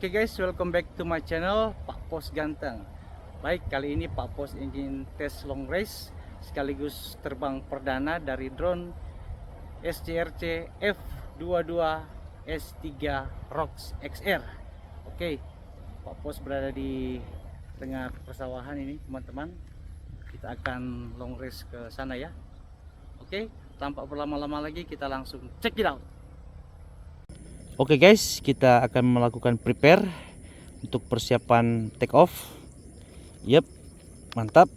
Oke guys, welcome back to my channel Pak Pos Ganteng. Baik, kali ini Pak Pos ingin tes long range sekaligus terbang perdana dari drone SJRC F22 S3 ROX XR. Oke, Pak Pos berada di tengah persawahan ini teman-teman. Kita akan long range ke sana ya. Oke, tanpa berlama-lama lagi kita langsung check it out. Oke guys, kita akan melakukan prepare untuk persiapan take off. Yep, mantap.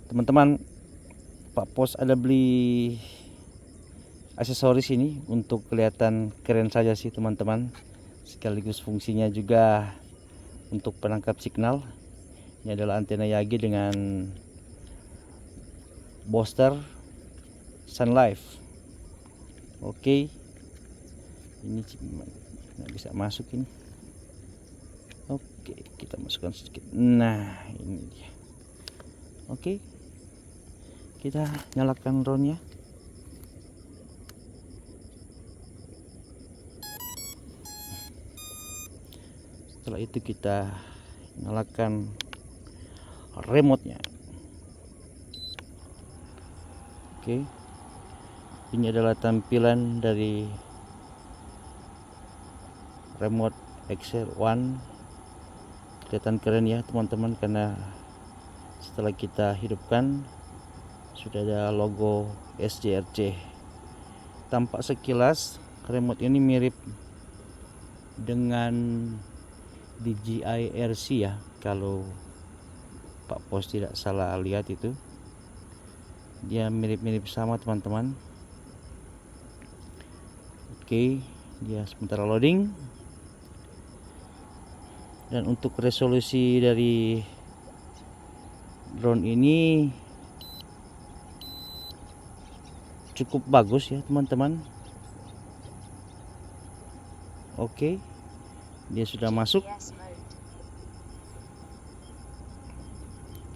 Teman-teman, Pak Pos ada beli aksesoris ini untuk kelihatan keren saja sih teman-teman. Sekaligus fungsinya juga untuk penangkap signal. Ini adalah antena Yagi dengan booster Sunlife. Oke. Ini nggak bisa masuk ini. Oke, kita masukkan sedikit. Nah, ini dia. Oke, kita nyalakan drone nya. Setelah itu kita nyalakan remote nya. Oke, ini adalah tampilan dari remote XR1. Kelihatan keren ya teman-teman, karena setelah kita hidupkan sudah ada logo SJRC. Tampak sekilas remote ini mirip dengan DJI RC ya, kalau Pak Pos tidak salah lihat itu. Dia mirip-mirip sama teman-teman. Oke, dia sementara loading. Dan untuk resolusi dari drone ini cukup bagus ya teman-teman. Oke, dia sudah masuk.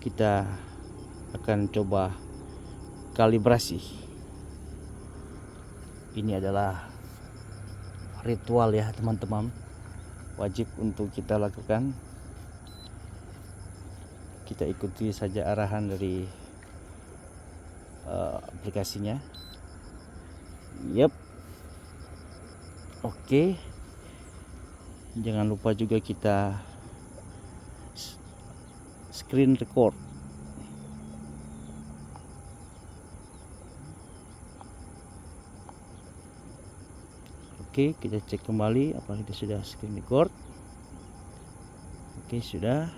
Kita akan coba kalibrasi. Ini adalah ritual ya teman-teman, wajib untuk kita lakukan. Kita ikuti saja arahan dari aplikasinya. Yep. Oke, jangan lupa juga kita screen record. Oke, kita cek kembali apakah dia sudah screen record. Oke, sudah.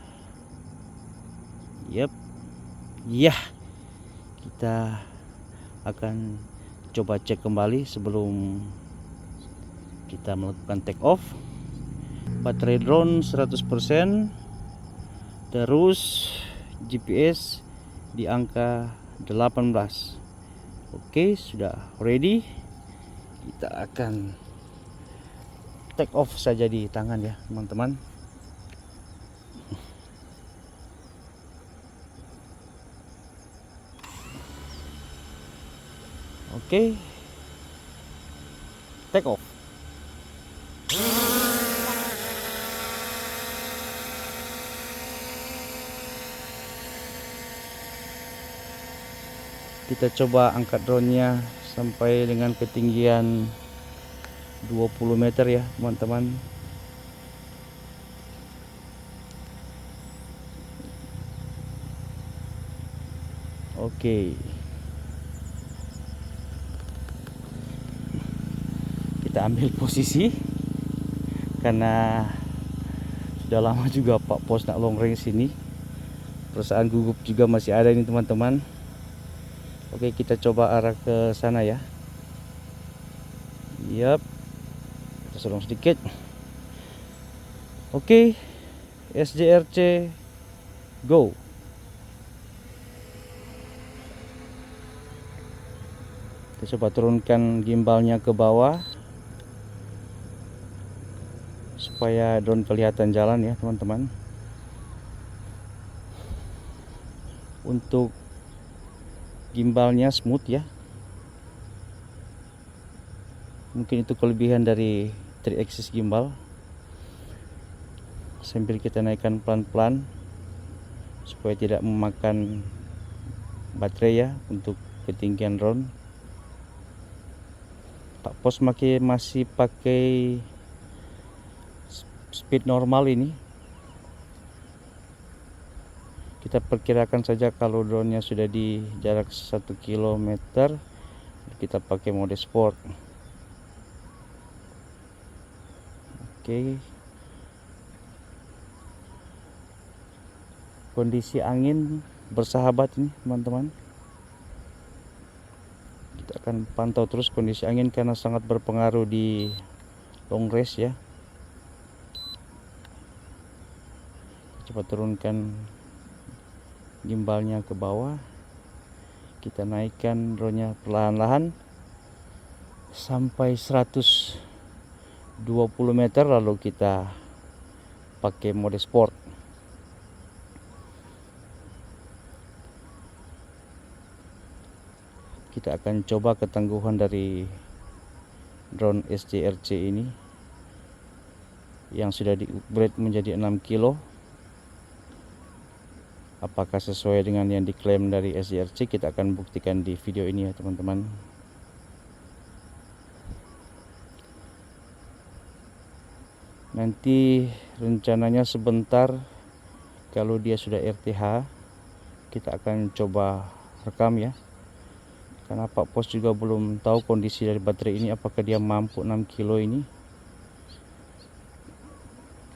Yep. Ya, kita akan coba cek kembali sebelum kita melakukan take off. Baterai drone 100%, terus GPS di angka 18. Oke, sudah ready. Kita akan take off saja di tangan ya teman-teman. Oke, take off. Kita coba angkat drone-nya sampai dengan ketinggian 20 meter ya teman-teman. Oke, kita ambil posisi karena sudah lama juga Pak Pos nak long range sini. Perasaan gugup juga masih ada ini teman-teman. Oke, kita coba arah ke sana ya. Yap, kita sorong sedikit. Oke, SJRC go. Kita coba turunkan gimbalnya ke bawah supaya drone kelihatan jalan ya teman-teman. Untuk gimbalnya smooth ya. Mungkin itu kelebihan dari 3 axis gimbal. sambil kita naikkan pelan-pelan supaya tidak memakan baterai ya untuk ketinggian drone. Pak Pos masih pakai speed normal ini. Kita perkirakan saja kalau drone-nya sudah di jarak 1 km, kita pakai mode sport. Oke. Kondisi angin bersahabat ini teman-teman. Kita akan pantau terus kondisi angin karena sangat berpengaruh di long race ya. Coba turunkan gimbalnya ke bawah. Kita naikkan drone-nya perlahan-lahan sampai 120 meter, lalu kita pakai mode sport. Kita akan coba ketangguhan dari drone SJRC ini yang sudah di-upgrade menjadi 6 kilo. Apakah sesuai dengan yang diklaim dari SJRC? Kita akan buktikan di video ini ya teman-teman. Nanti rencananya sebentar kalau dia sudah RTH kita akan coba rekam ya. Karena Pak Pos juga belum tahu kondisi dari baterai ini, apakah dia mampu 6 kilo ini.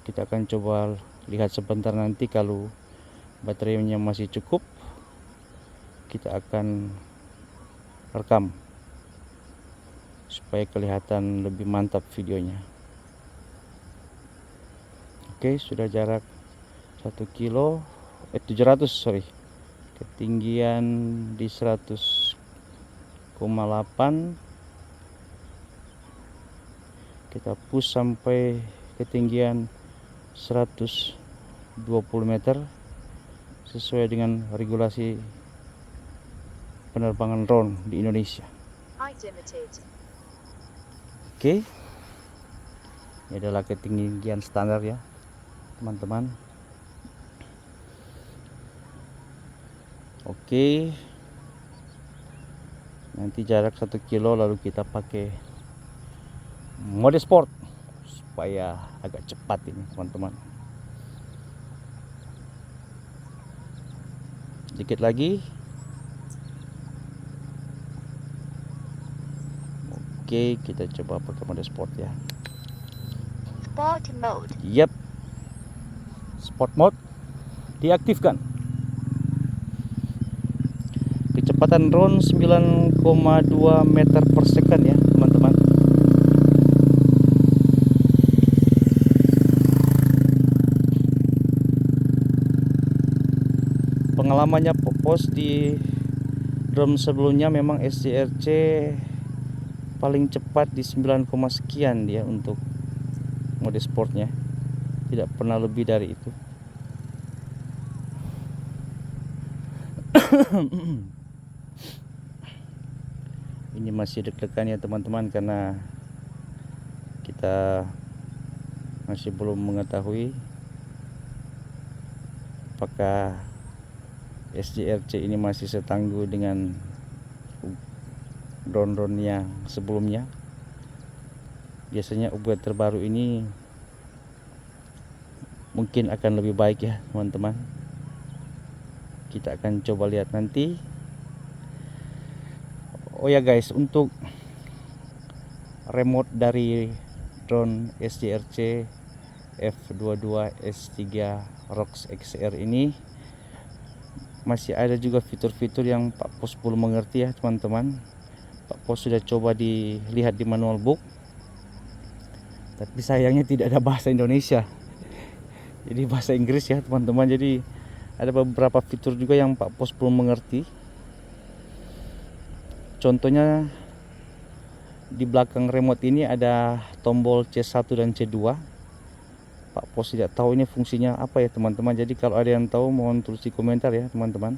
Kita akan coba lihat sebentar nanti, kalau baterainya masih cukup kita akan rekam supaya kelihatan lebih mantap videonya. Oke, sudah jarak 1 kilo 700 sorry, ketinggian di 100,8. Kita push sampai ketinggian 120 meter sesuai dengan regulasi penerbangan drone di Indonesia. Oke, ini adalah ketinggian standar ya teman-teman. Oke, nanti jarak 1 kilo lalu kita pakai mode sport supaya agak cepat ini teman-teman. Sedikit lagi. Oke, kita coba pakai mode sport ya. Sport mode. Yep. Sport mode diaktifkan. Kecepatan drone 9,2 meter per second ya teman-teman. Pengalamannya Pos di drone sebelumnya memang SJRC paling cepat di 9, sekian dia untuk mode sportnya, tidak pernah lebih dari itu. Ini masih deg-degan ya teman-teman, karena kita masih belum mengetahui apakah SJRC ini masih setangguh dengan drone-drone yang sebelumnya. Biasanya upgrade terbaru ini mungkin akan lebih baik ya teman-teman. Kita akan coba lihat nanti. Oh ya guys, untuk remote dari drone SJRC F22S3 ROX XR ini masih ada juga fitur-fitur yang Pak Pos belum mengerti ya teman-teman. Pak Pos sudah coba dilihat di manual book, tapi sayangnya tidak ada bahasa Indonesia, jadi bahasa Inggris ya teman-teman. Jadi ada beberapa fitur juga yang Pak Pos belum mengerti. Contohnya di belakang remote ini ada tombol C1 dan C2. Pak Pos tidak tahu ini fungsinya apa ya teman-teman. Jadi kalau ada yang tahu mohon tulis di komentar ya teman-teman.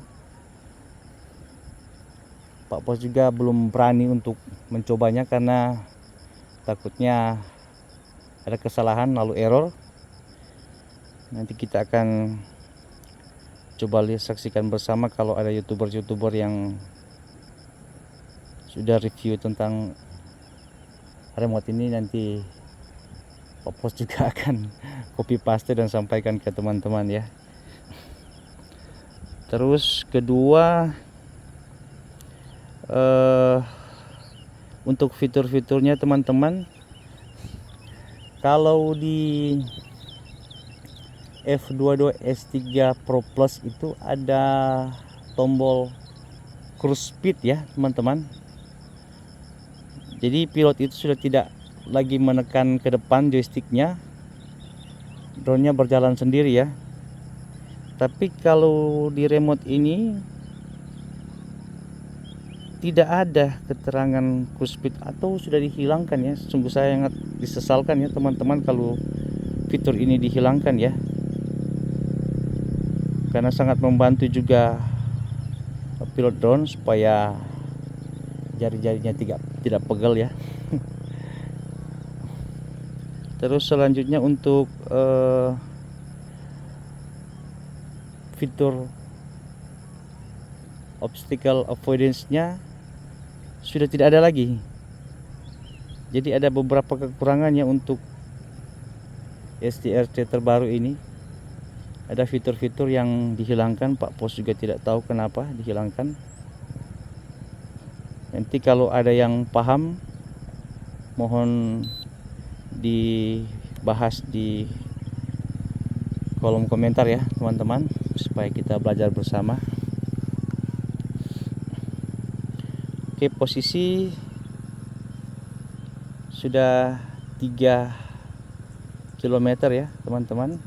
Pak Pos juga belum berani untuk mencobanya karena takutnya ada kesalahan lalu error. Nanti kita akan coba lihat, saksikan bersama kalau ada youtuber yang sudah review tentang remote ini. Nanti Pak Pos juga akan copy paste dan sampaikan ke teman-teman ya. Terus kedua, untuk fitur-fiturnya teman-teman, kalau di F22S3 Pro Plus itu ada tombol cruise speed ya teman-teman. Jadi pilot itu sudah tidak lagi menekan ke depan joysticknya, drone-nya berjalan sendiri ya. Tapi kalau di remote ini tidak ada keterangan cruise speed atau sudah dihilangkan ya. Sungguh saya sangat disesalkan ya teman-teman kalau fitur ini dihilangkan ya, karena sangat membantu juga pilot drone supaya jari-jarinya tidak pegel ya. Terus selanjutnya untuk fitur obstacle avoidance-nya sudah tidak ada lagi. Jadi ada beberapa kekurangannya untuk STRC terbaru ini. Ada fitur-fitur yang dihilangkan, Pak Pos juga tidak tahu kenapa dihilangkan. Nanti kalau ada yang paham, mohon dibahas di kolom komentar ya teman-teman, supaya kita belajar bersama. Oke, posisi sudah 3 km ya teman-teman.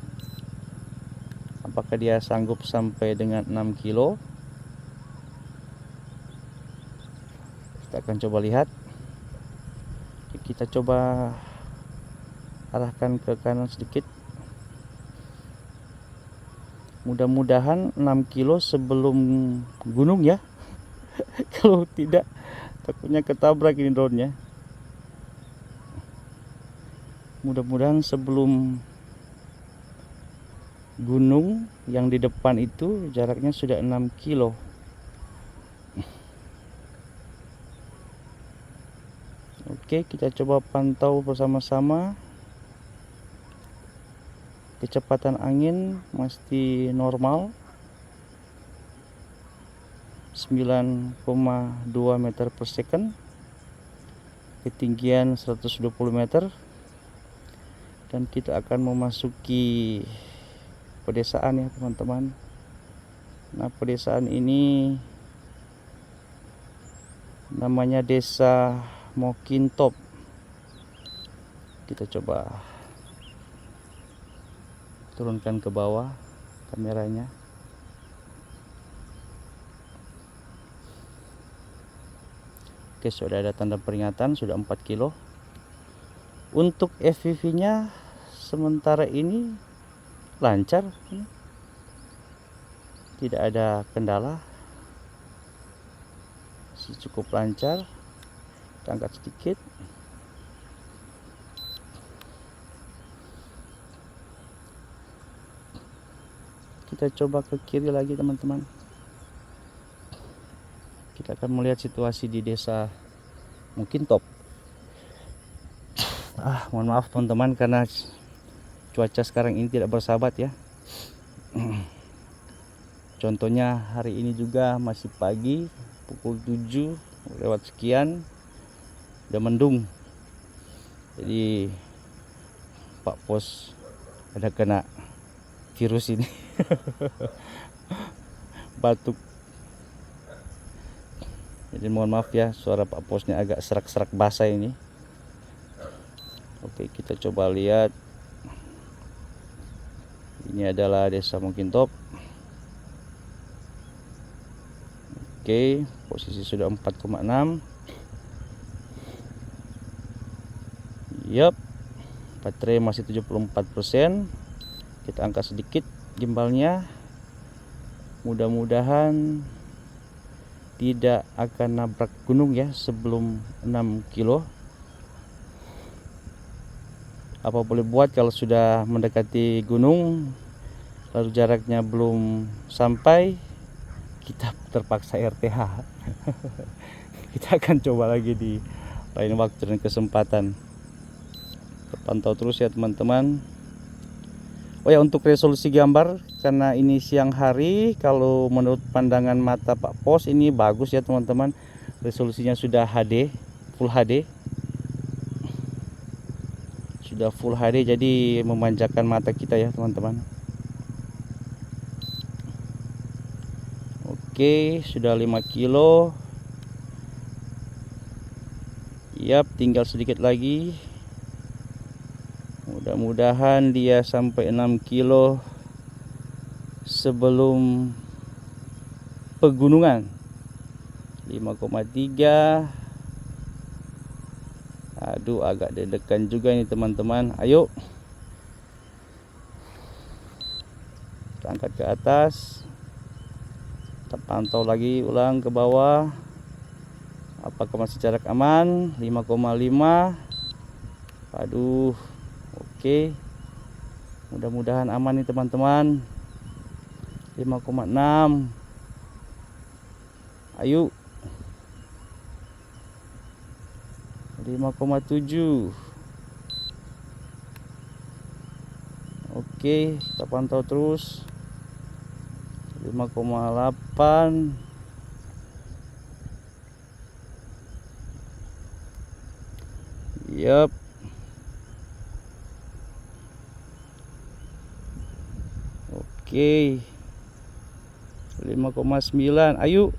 Apakah dia sanggup sampai dengan 6 kilo? Kita akan coba lihat. Kita coba arahkan ke kanan sedikit. Mudah-mudahan 6 kilo sebelum gunung ya. Kalau tidak, takutnya ketabrak ini drone-nya. Mudah-mudahan sebelum gunung yang di depan itu jaraknya sudah 6 kilo. Oke, kita coba pantau bersama-sama. Kecepatan angin masih normal, 9,2 meter per second, ketinggian 120 meter, dan kita akan memasuki pedesaan ya teman-teman. Nah, pedesaan ini namanya Desa Mokintop. Kita coba turunkan ke bawah kameranya. Oke, sudah ada tanda peringatan, sudah 4 kilo. Untuk FPV nya sementara ini lancar, tidak ada kendala, cukup lancar. Kita angkat sedikit. Kita coba ke kiri lagi teman-teman. Kita akan melihat situasi di Desa Mokintop. Mohon maaf teman-teman karena cuaca sekarang ini tidak bersahabat ya. Contohnya hari ini juga masih pagi, pukul 7 lewat sekian, udah mendung. Jadi Pak Pos ada kena virus ini. Batuk. Jadi mohon maaf ya, suara Pak Posnya agak serak-serak basah ini. Oke, kita coba lihat. Ini adalah Desa Mokintop. Oke, posisi sudah 4,6. Yap, baterai masih 74%. Kita angkat sedikit gimbalnya. Mudah-mudahan tidak akan nabrak gunung ya sebelum 6 kilo. Apa boleh buat, kalau sudah mendekati gunung lalu jaraknya belum sampai, kita terpaksa RTH. Kita akan coba lagi di lain waktu dan kesempatan. Terpantau terus ya teman-teman. Oh ya, untuk resolusi gambar, karena ini siang hari, kalau menurut pandangan mata Pak Pos ini bagus ya teman-teman. Resolusinya sudah HD, Full HD. Sudah Full HD, jadi memanjakan mata kita ya teman-teman. Oke, sudah 5 kilo. Yap, tinggal sedikit lagi. Mudah-mudahan dia sampai 6 kilo sebelum pegunungan. 5,3. Aduh, agak deg-degan juga ini teman-teman. Ayo, kita angkat ke atas. Kita pantau lagi ulang ke bawah. Apakah masih jarak aman? 5,5. Aduh, oke. Mudah-mudahan aman nih teman-teman. 5,6. Ayo. 5,7. Oke, kita pantau terus. 5,8. Yap. Oke. 5,9. Ayo.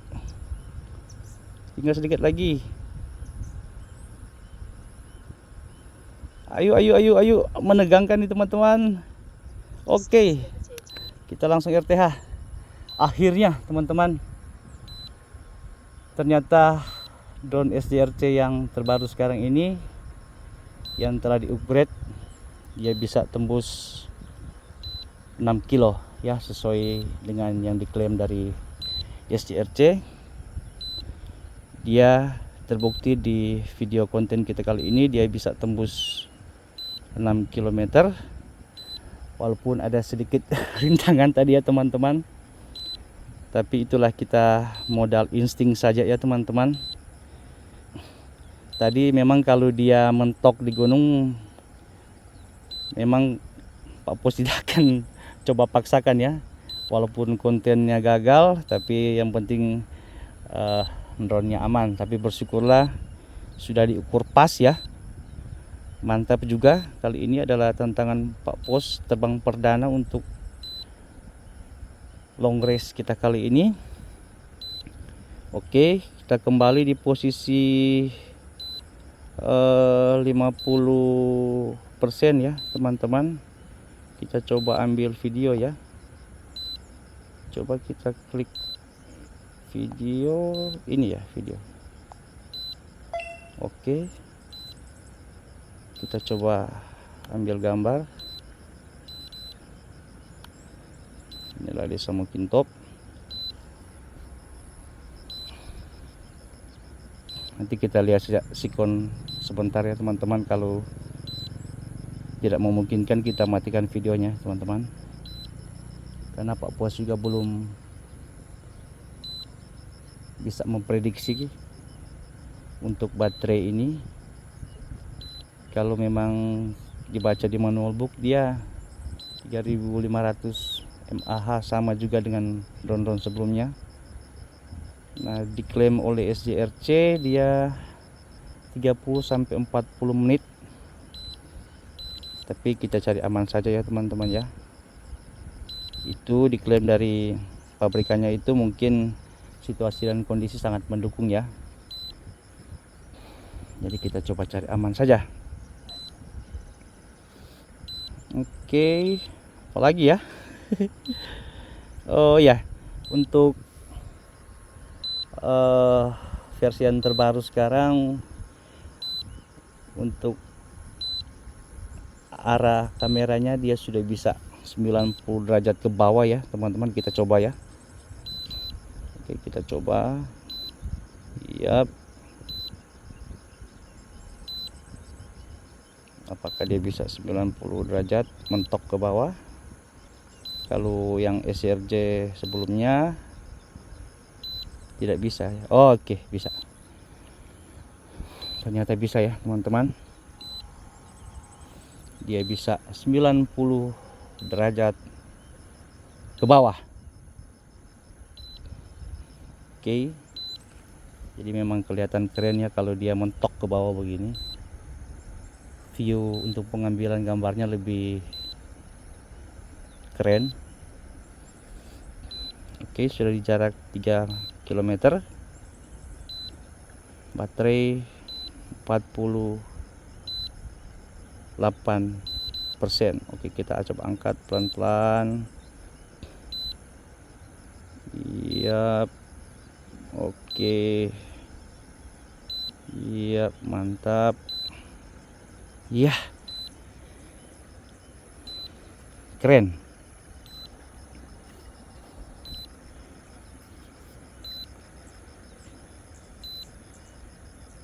Tinggal sedikit lagi. Ayo, menegangkan nih teman-teman. Oke, kita langsung RTH. Akhirnya teman-teman, ternyata drone SJRC yang terbaru sekarang ini, yang telah di-upgrade, dia bisa tembus 6 kilo ya, sesuai dengan yang diklaim dari SJRC. Dia terbukti di video konten kita kali ini, dia bisa tembus 6 km. Walaupun ada sedikit rintangan tadi ya teman-teman, tapi itulah, kita modal insting saja ya teman-teman. Tadi memang kalau dia mentok di gunung, memang Pak Pos tidak akan coba paksakan ya, walaupun kontennya gagal, tapi yang penting drone-nya aman. Tapi bersyukurlah sudah diukur pas ya. Mantap juga. Kali ini adalah tantangan Pak Pos terbang perdana untuk long race kita kali ini. Oke, kita kembali di posisi 50% ya teman-teman. Kita coba ambil video ya. Coba kita klik video ini ya, video. Oke, kita coba ambil gambar. Inilah desa Mukintop. Nanti kita lihat sikon sebentar ya teman-teman. Kalau tidak memungkinkan, kita matikan videonya teman-teman, karena Pak Pos juga belum bisa memprediksi untuk baterai ini. Kalau memang dibaca di manual book, dia 3500 mAh, sama juga dengan drone-drone sebelumnya. Nah, diklaim oleh SJRC dia 30-40 menit. Tapi kita cari aman saja ya teman-teman ya. Itu diklaim dari pabrikannya, itu mungkin situasi dan kondisi sangat mendukung ya. Jadi kita coba cari aman saja. Oke, apalagi ya? Oh ya, untuk versi yang terbaru sekarang, untuk arah kameranya dia sudah bisa 90 derajat ke bawah ya teman-teman. Kita coba ya. Oke, kita coba. Yap. Apakah dia bisa 90 derajat mentok ke bawah? Kalau yang SRJ sebelumnya tidak bisa ya. Oh, oke, bisa. Ternyata bisa ya teman-teman. Dia bisa 90 derajat ke bawah. Oke. Jadi memang kelihatan keren ya kalau dia mentok ke bawah begini. View untuk pengambilan gambarnya lebih keren. Oke, sudah di jarak 3 km. Baterai 48%. Oke, kita coba angkat pelan-pelan. Iya. Oke. Iya, mantap. Iya. Keren.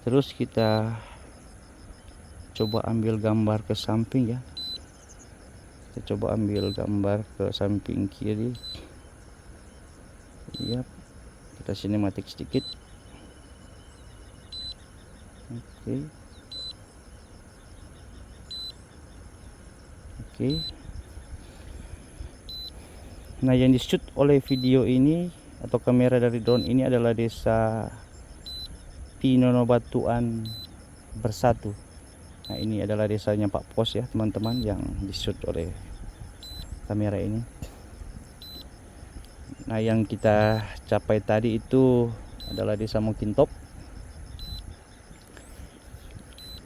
Terus kita coba ambil gambar ke samping ya. Kita coba ambil gambar ke samping kiri. Iya. Kita sinematik sedikit. Oke. Oke. Nah, yang di shoot oleh video ini atau kamera dari drone ini adalah desa Pinonobatuan Bersatu. Nah, ini adalah desanya Pak Pos ya teman-teman, yang di shoot oleh kamera ini. Nah, yang kita capai tadi itu adalah desa Mukintop.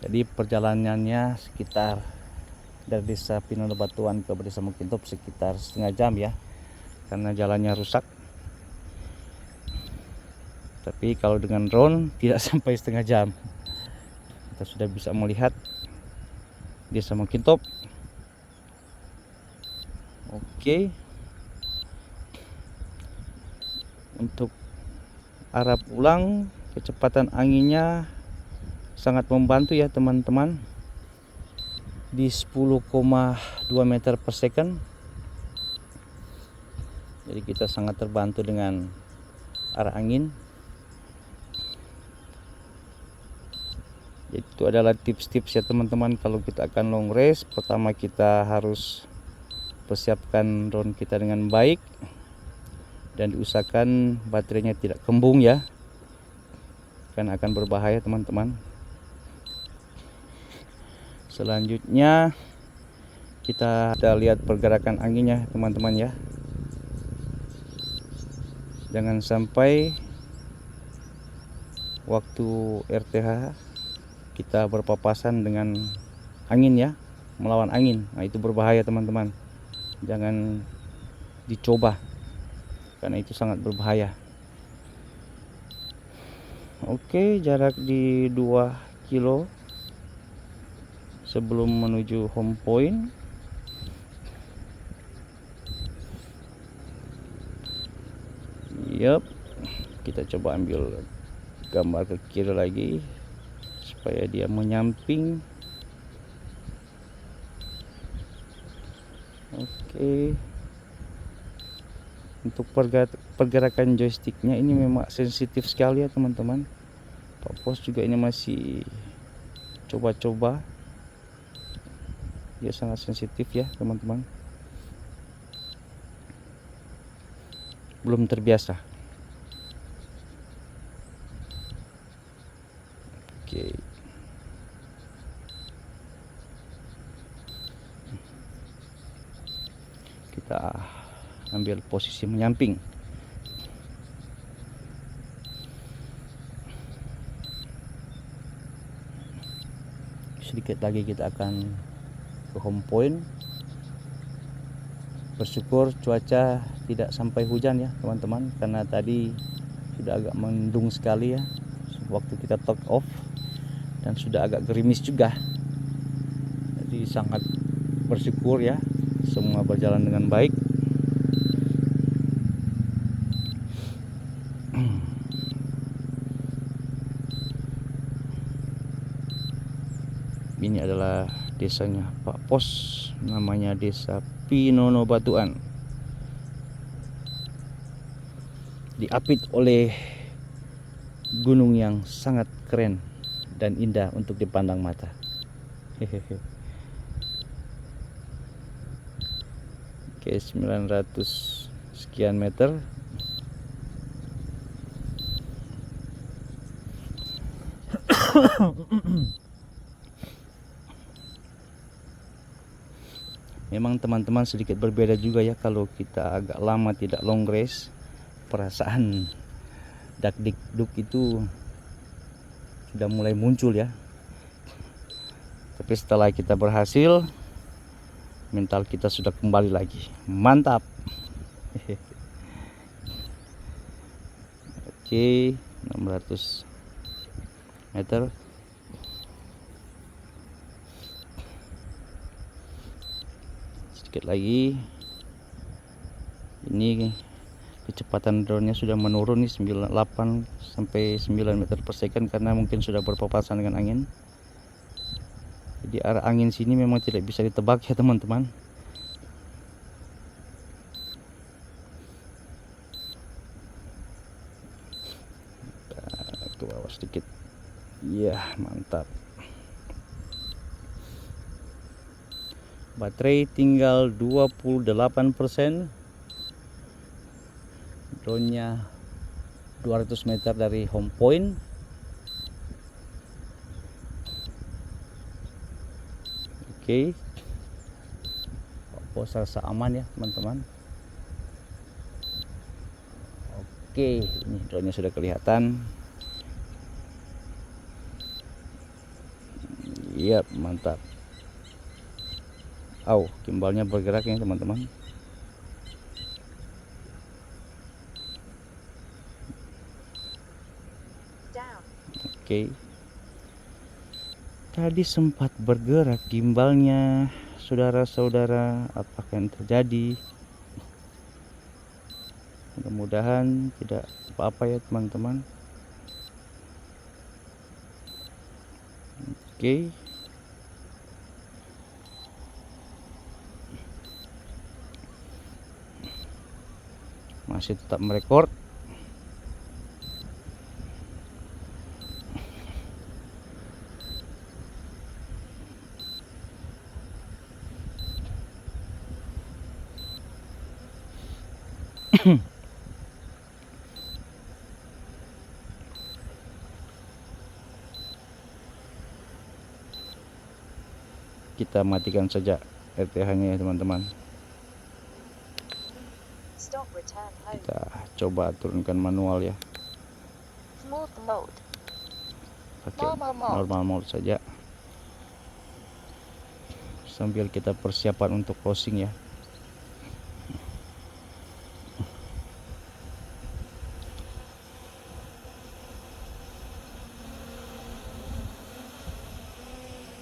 Jadi perjalanannya sekitar dari desa Pinonobatuan ke desa Mukintop sekitar setengah jam ya, karena jalannya rusak. Tapi kalau dengan drone tidak sampai setengah jam. Kita sudah bisa melihat desa Mukintop. Oke. Untuk arah pulang, kecepatan anginnya sangat membantu ya teman-teman. Di 10,2 meter per second. Jadi kita sangat terbantu dengan arah angin. Itu adalah tips-tips ya teman-teman kalau kita akan long race. Pertama, kita harus persiapkan drone kita dengan baik dan diusahakan baterainya tidak kembung ya, karena akan berbahaya teman-teman. Selanjutnya kita lihat pergerakan anginnya teman-teman ya. Jangan sampai waktu RTH kita berpapasan dengan angin ya, melawan angin. Nah, itu berbahaya teman-teman. Jangan dicoba karena itu sangat berbahaya. Oke, jarak di 2 kilo sebelum menuju home point. Yap, kita coba ambil gambar ke kiri lagi supaya dia menyamping. Oke. Untuk pergerakan joysticknya ini memang sensitif sekali ya teman-teman. Pak Pos juga ini masih coba-coba. Dia sangat sensitif ya teman-teman. Belum terbiasa. Oke. Kita ambil posisi menyamping. Sedikit lagi kita akan ke home point. Bersyukur cuaca tidak sampai hujan ya teman-teman, karena tadi sudah agak mendung sekali ya waktu kita take off, dan sudah agak gerimis juga. Jadi sangat bersyukur ya, semua berjalan dengan baik. Ini adalah desanya Pak Pos, namanya Desa Pinonobatuan. diapit oleh gunung yang sangat keren dan indah untuk dipandang mata. Hehehe. Oke, 900 sekian meter. Memang teman-teman sedikit berbeda juga ya kalau kita agak lama tidak long race, perasaan dak-dik-duk itu sudah mulai muncul ya. Tapi setelah kita berhasil, mental kita sudah kembali lagi. Mantap. Oke, 600 meter. Sedikit lagi. Ini kecepatan drone-nya sudah menurun nih, 8 sampai 9 meter per second karena mungkin sudah berpapasan dengan angin. Jadi arah angin sini memang tidak bisa ditebak ya teman-teman. Ke bawah sedikit. Iya, mantap. Baterai tinggal 28%. Drone-nya 200 meter dari home point. Oke. Pos rasa aman ya teman-teman. Oke, ini drone-nya sudah kelihatan. Iya, mantap. Gimbalnya bergerak ya teman-teman. Oke. Tadi sempat bergerak gimbalnya, saudara-saudara. Apakah yang terjadi? Mudah-mudahan tidak apa-apa ya teman-teman. Oke. Masih tetap merekord. Kita matikan saja RTH-nya ya teman-teman. Kita coba turunkan manual ya. Smooth mode. Pakai normal mode saja. Sambil kita persiapan untuk closing ya.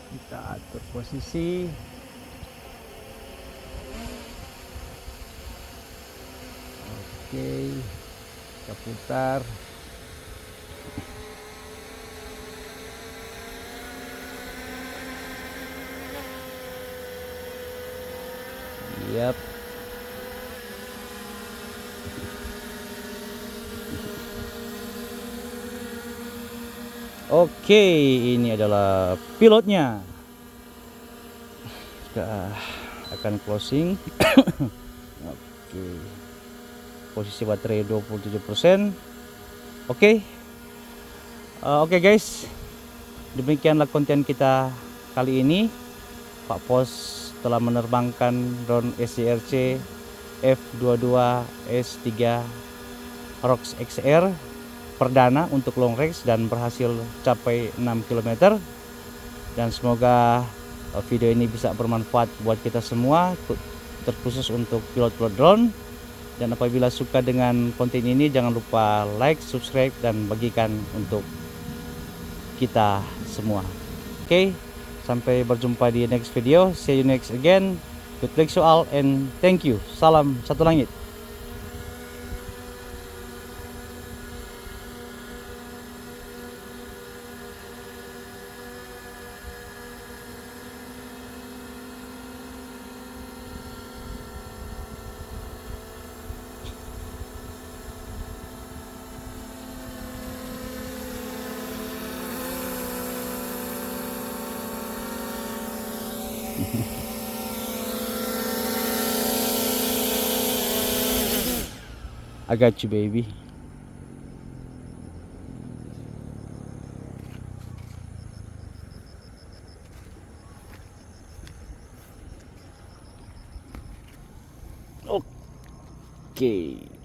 Kita atur posisi. Oke, kita putar. Yap. Oke, ini adalah pilotnya. Kita akan closing. Oke. Posisi baterai 27%. Oke. Oke guys. Demikianlah konten kita kali ini. Pak Pos telah menerbangkan drone SCRC F22 S3 ROX XR perdana untuk long range dan berhasil capai 6 km. Dan semoga video ini bisa bermanfaat buat kita semua, terkhusus untuk pilot-pilot drone. Dan apabila suka dengan konten ini, jangan lupa like, subscribe, dan bagikan untuk kita semua. Oke, sampai berjumpa di next video. See you next again. Good luck to all and thank you. Salam satu langit. I got you, baby. Okay.